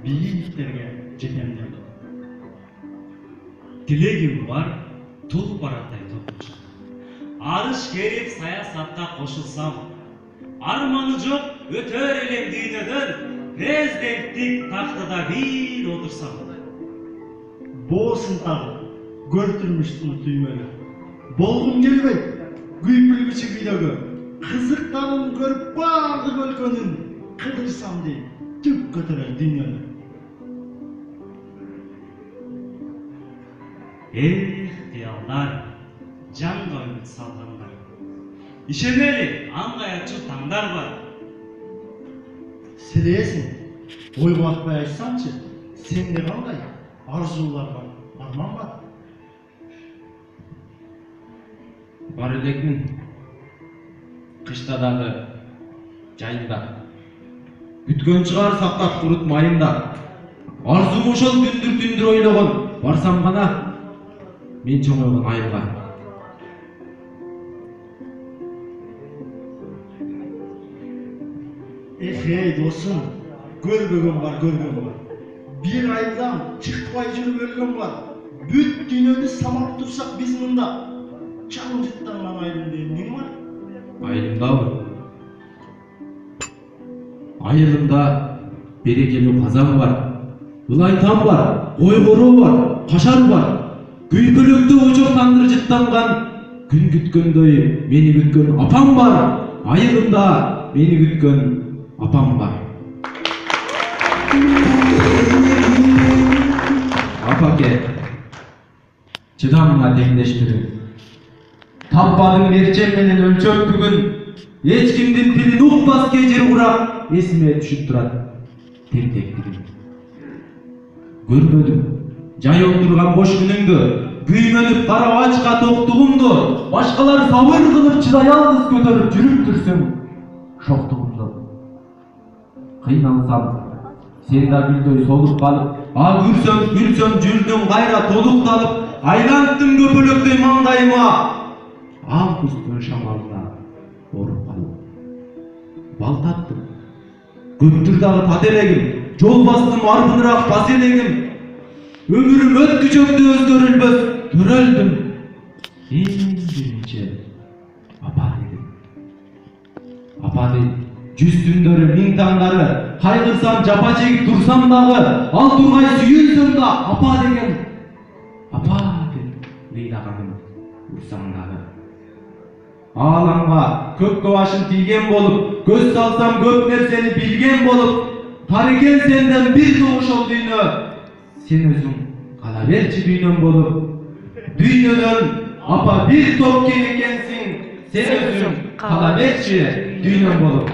бийликтерге жетем деп. Тилегим бар, тул бараттай топчу. Арыш керип саясатка кошулсам, арманы жок өтөр элем дүйнөдөн, президенттик тактыда бир отурсам. Боосун тагып, көртүрмүштүн түймөгө. Болгум келбейт, күйпүлгүчү видеого. Кызыктарын көрүп бардык өлкөнүн кыдырсам дейт, түп көтөрөр дүйнөнү. Кыялдар, жанга үмүт салгандар. Ишенели, аңгай ачуу таңдар бар. Силесиң, ойго атпай айтсаңчы, сенде кандай арзуулар бар, арман бар? Бар элекмин. Кышта дагы, жайында. Күткөн чыгар сактап курут майында. Арзум ошол күндүр ойлогон, барсам гана мен чоңойгон айылга. Эй досым, көрбөгөн бар, көргөн бар. Bir айылдан чыкпай жүрүп өлгөн бар. Бүт дүйнөнү самап турсак биз мында чаң жыттанган айылымда эмне бар? Айылымдабы? Айылымда берекелүү казан бар, ылайтан бар, койгороо бар, кашар бар. Күйпөлөктө очок тандыр жыттанган, күн күткөндөй мени күткөн апам бар. Айылымда мени күткөн апам бар. Апаке, чыдамыңа теңдештирин. Таппадың мерчем менен өлчөп бүгүн. Эч кимдин тилин укпас кежир курап, эсиме түшүп турат тентектигим. Көрбөдүм жаяу турган бош күнүңдү, күймөнүп кара ачка токтугумду, башкалар сабыр кылып чыдай албыз көтөрүп жүрүп турсуң шоктугумду. Кыйналсам, сен да гүлдөй солуп калып, күлсөм жүрдүң кайра толукталып, айланттың көпөлөктөй маңдайыма, августтун шамалына оруп калып. Бал таттым, көптүр дагы тат элегим, жол бастым арбыныраак бас элегим. Өмүрүм өткүчөктү өзгөрүлбөс төрөлдүм. Эң биринчи апа дедим. Апа дейт, жүз түндөрү миң таңдары, кайгырсам жапа чегип турсам дагы, ал тургай сүйүнсөм да апа деген. Апа деп ыйлаганым урсаң дагы. Ааламга көпкө башым тийген болуп, көз салсам көп нерсени билген болуп, тар экен сенден бир ошол дүйнө. Сен өзүң кала берчи дүйнөм болуп. Дүйнөдөн апа бир топ кем экенсиң, сен өзүң кала берчи дүйнөм болуп.